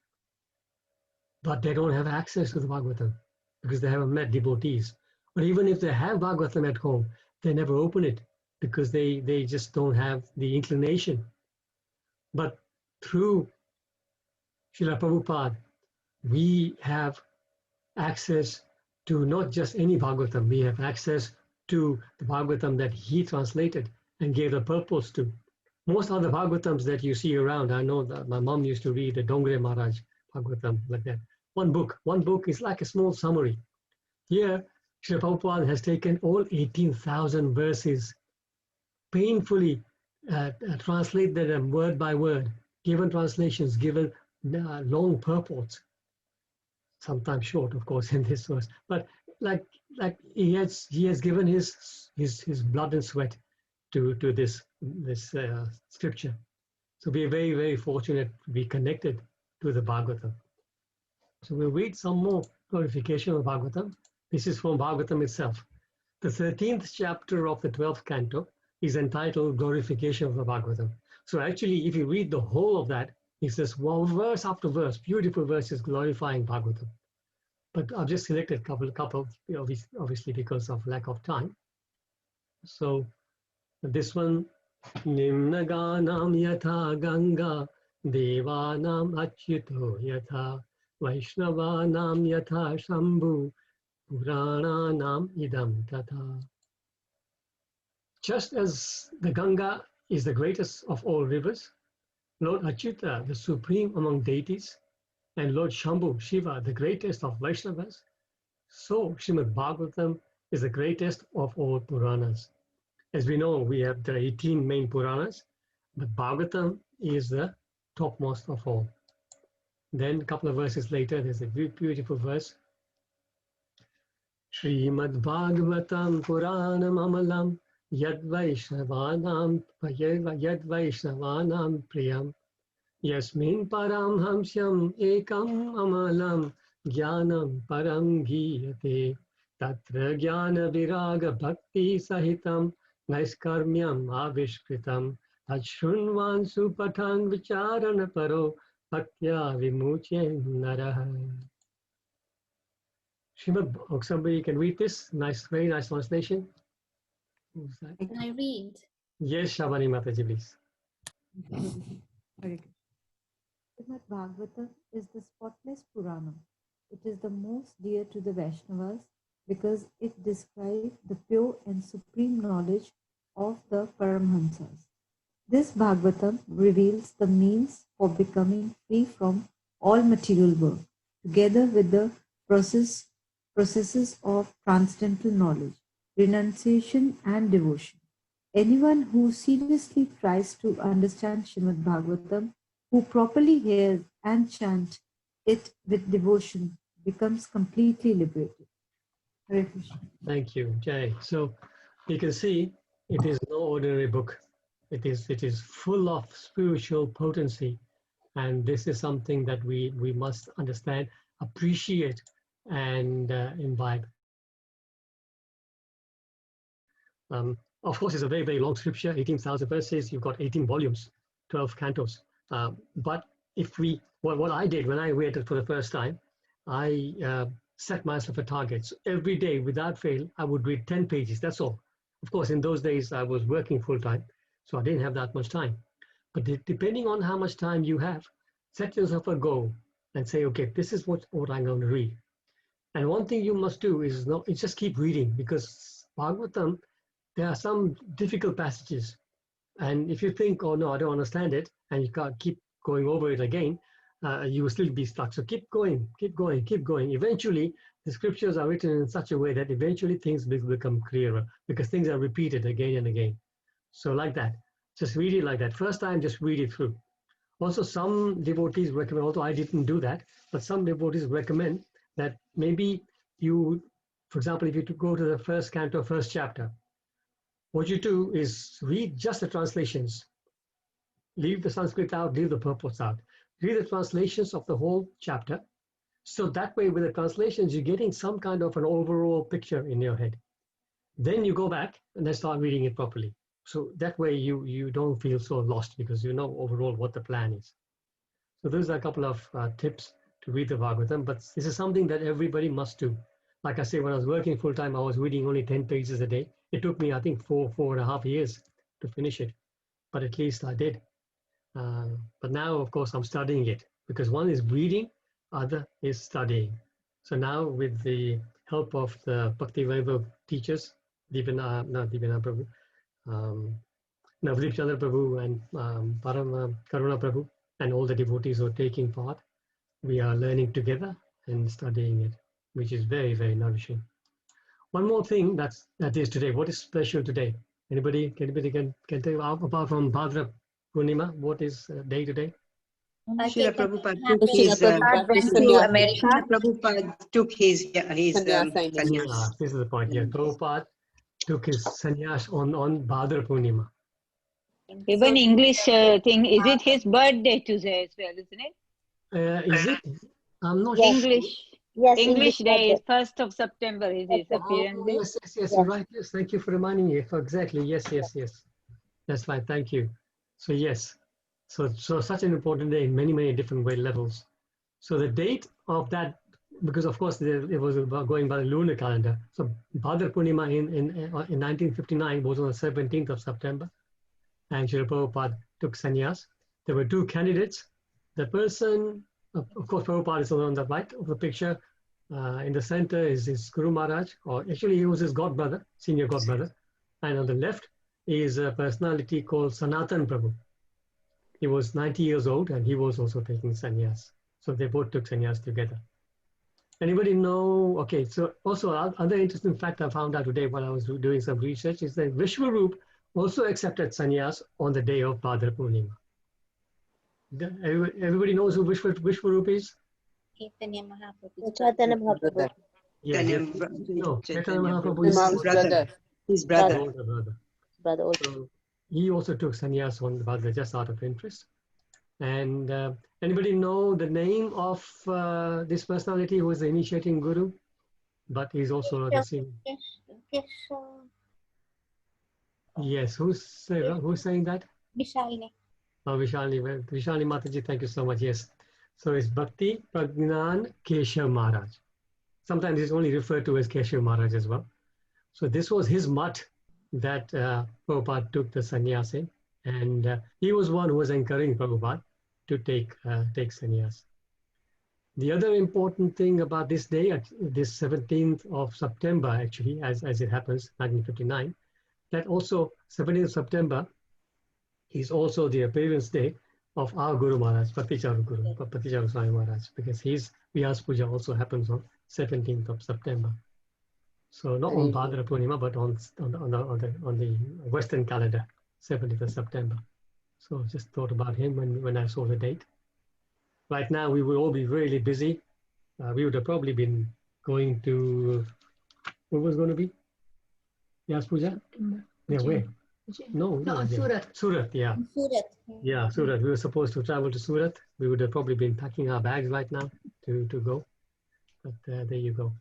but they don't have access to the Bhagavatam because they haven't met devotees. Or even if they have Bhagavatam at home, they never open it because they just don't have the inclination. But through Srila Prabhupada, we have access to not just any Bhagavatam, we have access to the Bhagavatam that he translated and gave the purpose to. Most other Bhagavatams that you see around, I know that my mom used to read the Dongre Maharaj Bhagavatam like that. One book is like a small summary. Here, Srila Prabhupada has taken all 18,000 verses, painfully translated them word by word, given translations, given long purports, sometimes short, of course, in this verse. But like he has given his blood and sweat to this scripture. So we are very, very fortunate to be connected to the Bhagavatam. So we'll read some more glorification of Bhagavatam. This is from Bhagavatam itself. The 13th chapter of the 12th canto is entitled Glorification of the Bhagavatam. So actually, if you read the whole of that, it says, well, verse after verse, beautiful verses glorifying Bhagavatam. But I've just selected a couple, obviously because of lack of time. So this one, Nimnaganam yatha ganga, devanam achyuto yatha, vaishnavanam yatha shambhu, purananam idam tata. Just as the Ganga is the greatest of all rivers, Lord Achyuta, the supreme among deities, and Lord Shambhu, Shiva, the greatest of Vaishnavas, so Srimad Bhagavatam is the greatest of all Puranas. As we know, there are 18 main Puranas, but Bhagavatam is the topmost of all. Then a couple of verses later, there's a beautiful verse. Srimad Bhagavatam Puranam Amalam Yad Vaishnavanam Priyam Yasmin Param Hamsyam Ekam Amalam Jnanam Param Giyate Tatra Jnana Viraga Bhakti Sahitam Naiskarmyam Avishkritam Tachrunvan Supatang Vicharana Paro Bhaktya Vimuche Naraha. Srimad, somebody can read this. Nice, very nice translation. Who's that? Can I read? Yes, Shabani Mataji, please. Srimad Bhagavatam is the spotless Purana. It is the most dear to the Vaishnavas because it describes the pure and supreme knowledge of the Paramhamsas. This Bhagavatam reveals the means for becoming free from all material work, together with the processes of transcendental knowledge, renunciation and devotion. Anyone who seriously tries to understand Srimad Bhagavatam, who properly hears and chants it with devotion, becomes completely liberated. Hare Krishna. Thank you, Jay. So you can see it is no ordinary book. It is full of spiritual potency, and this is something that we must understand, appreciate, and imbibe. Of course, it's a very, very long scripture, 18,000 verses. You've got 18 volumes, 12 cantos. But if what I did when I read it for the first time, I set myself a target. So every day, without fail, I would read 10 pages. That's all. Of course, in those days, I was working full time, so I didn't have that much time. But depending on how much time you have, set yourself a goal and say, okay, this is what I'm going to read. And one thing you must do is just keep reading, because Bhagavatam, there are some difficult passages. And if you think, oh no, I don't understand it, and you can't keep going over it again, you will still be stuck. So keep going, keep going, keep going. Eventually, the scriptures are written in such a way that eventually things will become clearer, because things are repeated again and again. So like that, just read it like that. First time, just read it through. Also, some devotees recommend, although I didn't do that, but some devotees recommend that maybe you, for example, if you go to the first canto, first chapter, what you do is read just the translations. Leave the Sanskrit out, leave the purports out. Read the translations of the whole chapter. So that way, with the translations, you're getting some kind of an overall picture in your head. Then you go back and then start reading it properly. So that way you don't feel so lost, because you know overall what the plan is. So those are a couple of tips to read the Bhagavatam, but this is something that everybody must do. Like I say, when I was working full time, I was reading only 10 pages a day. It took me, I think, 4.5 years to finish it, but at least I did. But now, of course, I'm studying it, because one is reading, other is studying. So now, with the help of the Bhakti Vaibhav teachers, Divina Prabhu, Navdeep Chandra Prabhu and Param Karuna Prabhu, and all the devotees who are taking part, we are learning together and studying it, which is very, very nourishing. One more thing that is today. What is special today? Anybody can tell you, apart from Bhadra Purnima, what is day today? Srila Prabhupada took his sannyas. This is the point. Yeah, Prabhupada took his sannyas on Bhadra Purnima. Even English thing, is it his birthday today as well, isn't it? Is it? I'm not English. sure. Yes, English day is 1st of September, is his appearance day. Yes, you're right. Yes, thank you for reminding me. Exactly. Yes. That's fine. Thank you. So yes, so such an important day in many different levels. So the date of that, because of course it was going by the lunar calendar. So Bhadra Purnima in 1959 was on the 17th of September, and Srila Prabhupada took sannyas. There were two candidates. The person, of course, Prabhupada is on the right of the picture. In the center is his Guru Maharaj, or actually he was his godbrother, senior godbrother. And on the left is a personality called Sanatan Prabhu. He was 90 years old and he was also taking sannyas. So they both took sannyas together. Anybody know? Okay, so also other interesting fact I found out today while I was doing some research is that Vishwarup also accepted sannyas on the day of Bhadra Purnima. Everybody knows who Vishwarup is? Chaitanya Mahaprabhu. Yeah, no, Chaitanya Mahaprabhu is his brother. Brother. So he also took sannyas on Bhadra just out of interest. And anybody know the name of this personality who is the initiating guru? But he's also the same. Yes, who's saying that? Vishalini. Oh, Vishalini Mataji, thank you so much. Yes. So it's Bhakti Pragnan Keshav Maharaj. Sometimes it's only referred to as Keshav Maharaj as well. So this was his mutt that Prabhupada took the sannyas in. And he was one who was encouraging Prabhupada to take sannyas. The other important thing about this day, this 17th of September, actually, as it happens, 1959, that also 17th of September is also the appearance day of our Guru Maharaj, Paticharu Swami Maharaj, because his Vyas Puja also happens on 17th of September. So not on Bhadra Purnima, but on the Western calendar, 17th of September. So just thought about him when I saw the date. Right now, we will all be really busy. We would have probably been going to, what was going to be? Vyas Puja? Yeah, where? No, Surat. Surat, yeah. Surat. Yeah, Surat. We were supposed to travel to Surat. We would have probably been packing our bags right now to go. But there you go.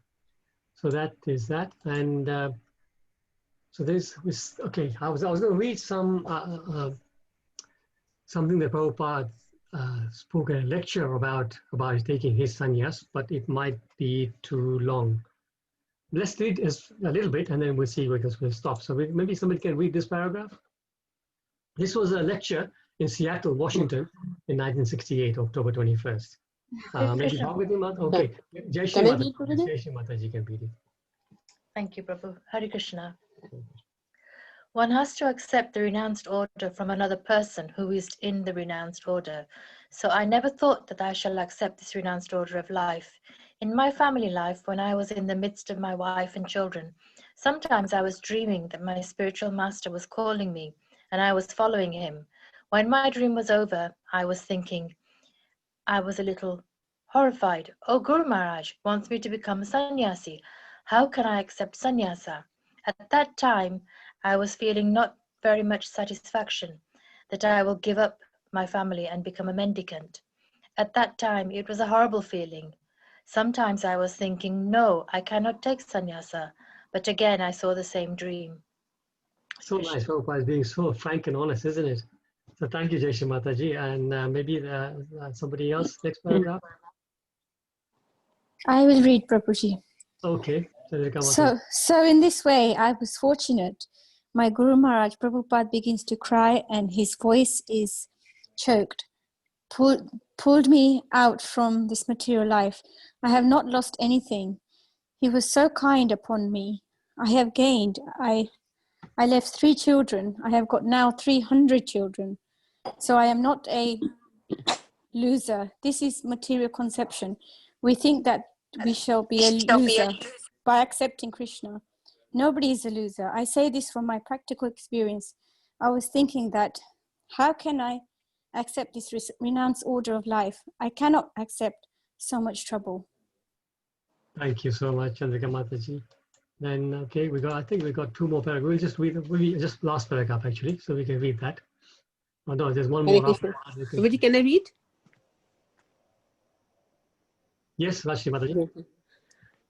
So that is that. And so this was, okay, I was going to read something that Prabhupada spoke at a lecture about taking his sannyas, but it might be too long. Let's read a little bit and then we'll see where we'll stop. So maybe somebody can read this paragraph. This was a lecture in Seattle, Washington in 1968, October 21st. Maybe Bhagavad Gita? Okay. Jai Shri Can I Mataji. read, Guruji? Jai Shri Mataji can read it. Thank you, Prabhu. Hare Krishna. One has to accept the renounced order from another person who is in the renounced order. So I never thought that I shall accept this renounced order of life. In my family life, when I was in the midst of my wife and children, sometimes I was dreaming that my spiritual master was calling me and I was following him. When my dream was over, I was thinking, I was a little horrified. Oh, Guru Maharaj wants me to become a sannyasi. How can I accept sannyasa? At that time, I was feeling not very much satisfaction that I will give up my family and become a mendicant. At that time, it was a horrible feeling. Sometimes I was thinking, no, I cannot take sannyasa. But again, I saw the same dream. So nice, Prabhupada, being so frank and honest, isn't it? So thank you, Jai Shri Mataji. And maybe somebody else, next paragraph. I will read, Prabhuji. Okay. So in this way, I was fortunate. My Guru Maharaj, Prabhupada, begins to cry and his voice is choked. Pulled me out from this material life. I have not lost anything. He was so kind upon me. I have gained. I left 3 children. I have got now 300 children. So I am not a loser. This is material conception. We think that we shall be a loser by accepting Krishna. Nobody is a loser. I say this from my practical experience. I was thinking that, how can I accept this renounced order of life? I cannot accept so much trouble. Thank you so much, Chandrika Mataji. Then, okay, I think we got 2 more paragraphs. We'll just read, just last paragraph actually, so we can read that. Oh no, there's one more. Guruji, can I read? Yes, Rashmi Mataji.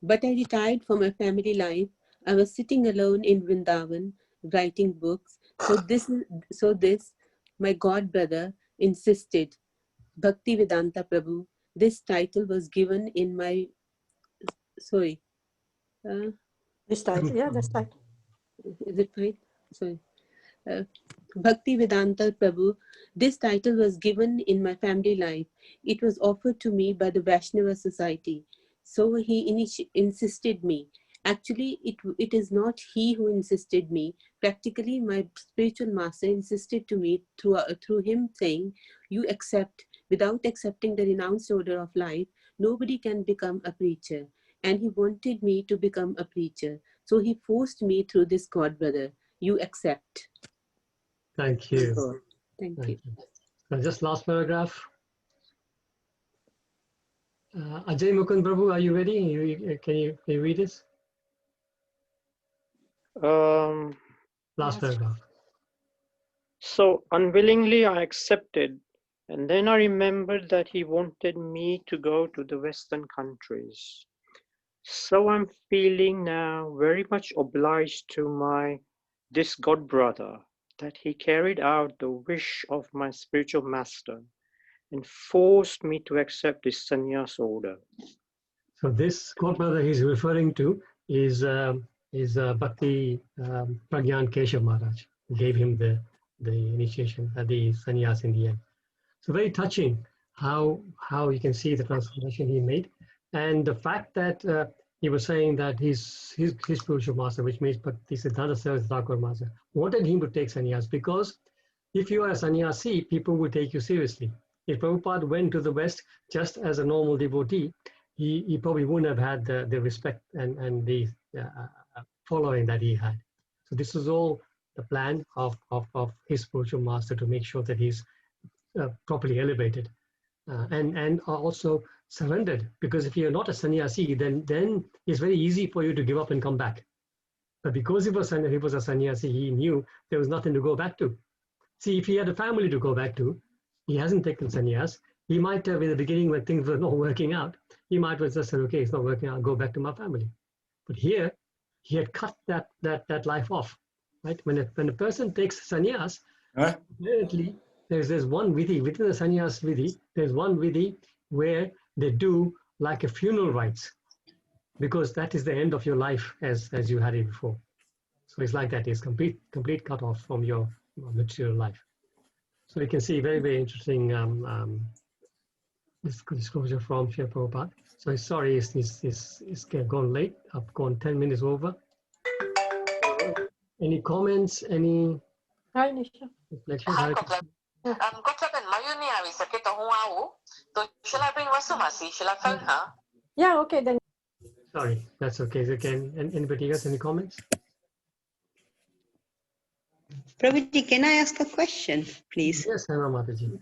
But I retired from my family life. I was sitting alone in Vrindavan, writing books. So this, my god brother insisted, Bhakti Vedanta Prabhu. This title was given in my, This title, yeah, this title. Is it fine? Sorry. Bhakti Vedanta Prabhu. This title was given in my family life. It was offered to me by the Vaishnava Society. So he insisted me. Actually, it is not he who insisted me. Practically, my spiritual master insisted to me through him saying, you accept, without accepting the renounced order of life, nobody can become a preacher. And he wanted me to become a preacher. So he forced me through this god brother. You accept. Thank you. Thank you. Just last paragraph. Ajay Mukund Prabhu, are you ready? Can you read this? Last paragraph. So unwillingly I accepted, and then I remembered that he wanted me to go to the Western countries. So I'm feeling now very much obliged to this god brother, that he carried out the wish of my spiritual master and forced me to accept this sannyas order. So this god brother he's referring to is Bhakti Pragyan Keshav Maharaj, who gave him the initiation, the sannyas in the end. So very touching how you can see the transformation he made, and the fact that he was saying that his spiritual master, which means Bhakti Siddhanta Saraswati Thakur Master, wanted him to take sannyas, because if you are a sannyasi, people will take you seriously. If Prabhupada went to the West just as a normal devotee, he probably wouldn't have had the respect and the following that he had. So this is all the plan of his spiritual master, to make sure that he's properly elevated and also surrendered. Because if you're not a sannyasi, then it's very easy for you to give up and come back. But because he was a sannyasi, he knew there was nothing to go back to. See, if he had a family to go back to, he hasn't taken sannyas. He might have, in the beginning, when things were not working out, he might have just said, okay, it's not working out, I'll go back to my family. But here, he had cut that life off, right? When a person takes sannyas, apparently there's one vidhi, within the sannyas vidhi, there's one vidhi where they do like a funeral rites, because that is the end of your life as you had it before. So it's like that, it's complete cut off from your material life. So you can see very, very interesting disclosure from Srila Prabhupada. So sorry, it's gone late. I've gone 10 minutes over. Any comments? Any Hi, Nisha. reflections? Hi, Copeland. Copeland, Mayuni Ari sakit to huau. So shall I bring Vasumasi? Shall I phone her? Yeah, okay then. Sorry, that's okay. So anybody else? Any comments? Prabhuji, can I ask a question, please? Yes, Hema Mataji.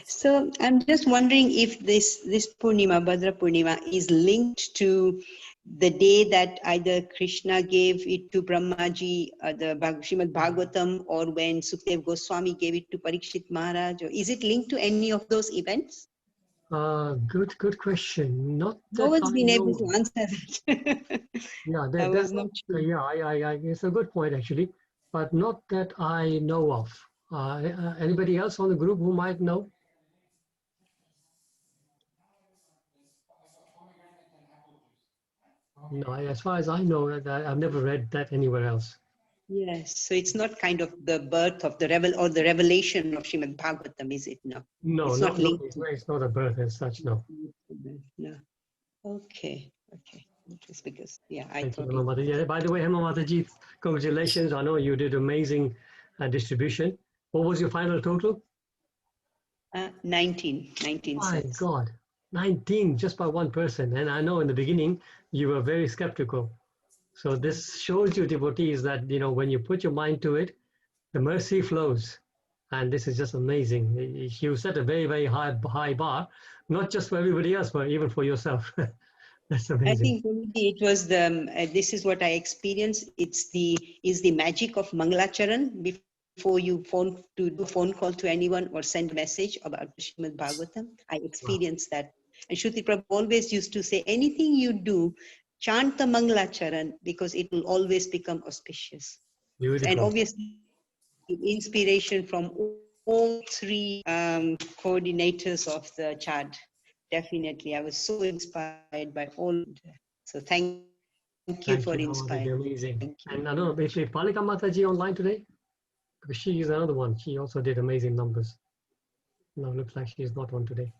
So I'm just wondering if this Purnima, Bhadra Purnima, is linked to the day that either Krishna gave it to Brahmaji, the Srimad Bhagavatam, or when Sukdev Goswami gave it to Parikshit Maharaj, or is it linked to any of those events? Good question. Not No that one's I been able know. to answer that. Yeah, I was not sure. yeah, it's a good point actually, but not that I know of. Anybody else on the group who might know? No, as far as I know, I've never read that anywhere else. Yes, so it's not kind of the birth of the revelation of Srimad Bhagavatam, is it? No, No, it's no, not no, linked. it's not a birth as such, no. No. Okay. Just because, yeah, I Thank you, thought Hema Mataji. Yeah, by the way, Hema Mataji, congratulations. I know you did amazing distribution. What was your final total? 19 My sets. God, 19 just by one person. And I know in the beginning you were very skeptical. So this shows you, devotees, that when you put your mind to it, the mercy flows. And this is just amazing. You set a very, very high bar, not just for everybody else, but even for yourself. That's I amazing. think it was this is what I experienced. Is the magic of Mangalacharan before you do a phone call to anyone or send a message about Srimad Bhagavatam. I experienced that. And Shruti Prabhu always used to say, anything you do, chant the Mangalacharan because it will always become auspicious. Beautiful. And obviously, inspiration from all three coordinators of the chart. Definitely, I was so inspired by all. So thank you for Hema Mataji, inspiring. amazing. Thank you. And I don't know, if Palika Mataji online today? Because she is another one. She also did amazing numbers. Now looks like she's not on today.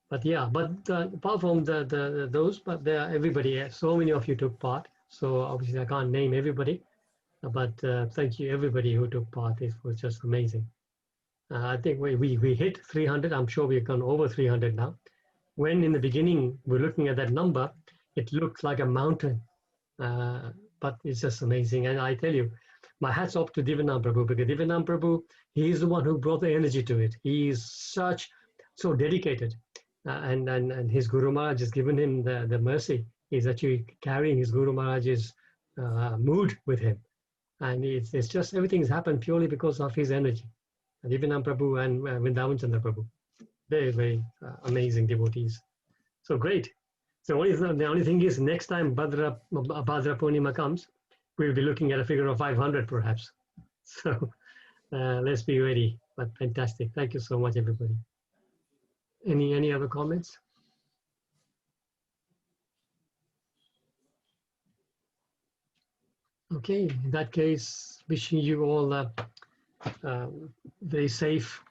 But yeah, apart from those, but there are everybody. So many of you took part. So obviously I can't name everybody, but thank you everybody who took part. It was just amazing. I think we hit 300. I'm sure we've gone over 300 now. When in the beginning we're looking at that number, it looked like a mountain, but it's just amazing. And I tell you, my hat's off to Divanam Prabhu, because Divanam Prabhu, he's the one who brought the energy to it. He is so dedicated. And his Guru Maharaj has given him the mercy. He's actually carrying his Guru Maharaj's mood with him. And it's just everything's happened purely because of his energy. Divanam Prabhu and Vrindavan Chandra Prabhu. Very, very amazing devotees. So great. So the only thing is, next time Bhadra Purnima comes, we'll be looking at a figure of 500 perhaps. So let's be ready. But fantastic. Thank you so much, everybody. Any other comments? Okay, in that case, wishing you all a very safe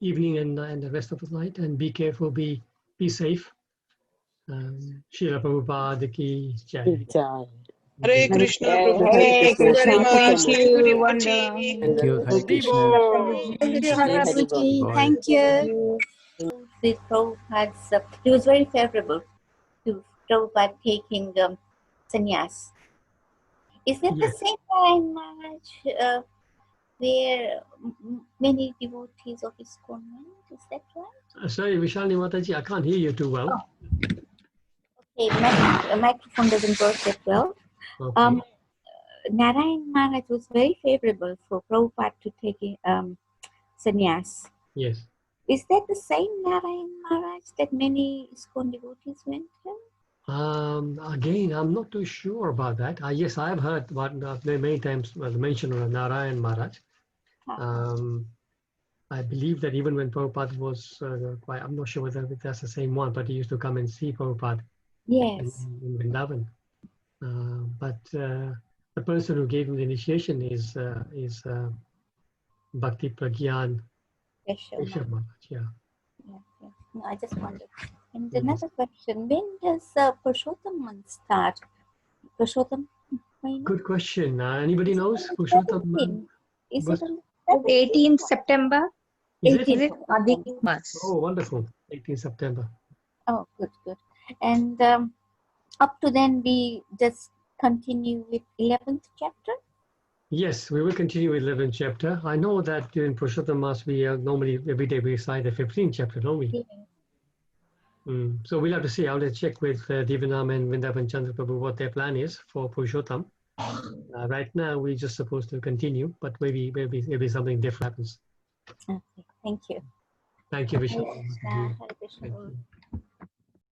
evening and the rest of the night, and be careful, be safe. Srila Prabhupada ki jai. Hare Krishna, Prabhu. Hare Thank you very Krishna. much. Thank you, Devotee. Wanda. Thank you. Hare Krishna. Thank you, Prabhuji. Thank you. With Prabhupada's, he was very favorable to Prabhupada taking sannyas. Is that the same time, Maharaj, where many devotees of ISKCON went? Is that right? Sorry, Vishalini Mataji, I can't hear you too well. Okay, microphone doesn't work that well. Okay. Narayan Maharaj was very favorable for Prabhupada to take sannyas. Yes. Is that the same Narayan Maharaj that many ISKCON devotees went to? Again, I'm not too sure about that. Yes, I have heard about many times the mention of Narayan Maharaj. I believe that even when Prabhupada was I'm not sure whether that's the same one, but he used to come and see Prabhupada in Vrindavan. But the person who gave him the initiation is Bhakti Pragyan Keshav Keshav Maharaj. Maharaj. Yeah. Yes, yes. No, I just wondered. And Yes. another question: when does Purushottam month start? Purushottam Mahina? Good question. Anybody knows? Purushottam, 17. Is was- it on the 18th September. Is it? 18th Adhik September. Mas. Oh, wonderful. 18th September. Oh, good, good. And up to then, we just continue with 11th chapter. Yes, we will continue with 11th chapter. I know that during Purushottam Mass, we normally every day we recite the 15th chapter, don't we? Yeah. So we'll have to see. I'll check with Divanam and Vrindavan Chandra Prabhu what their plan is for Purushottam. Right now, we're just supposed to continue, but maybe something different happens. Okay, thank you. Thank you, Hare Vishnu. Krishna, Hare Krishna. Thank you.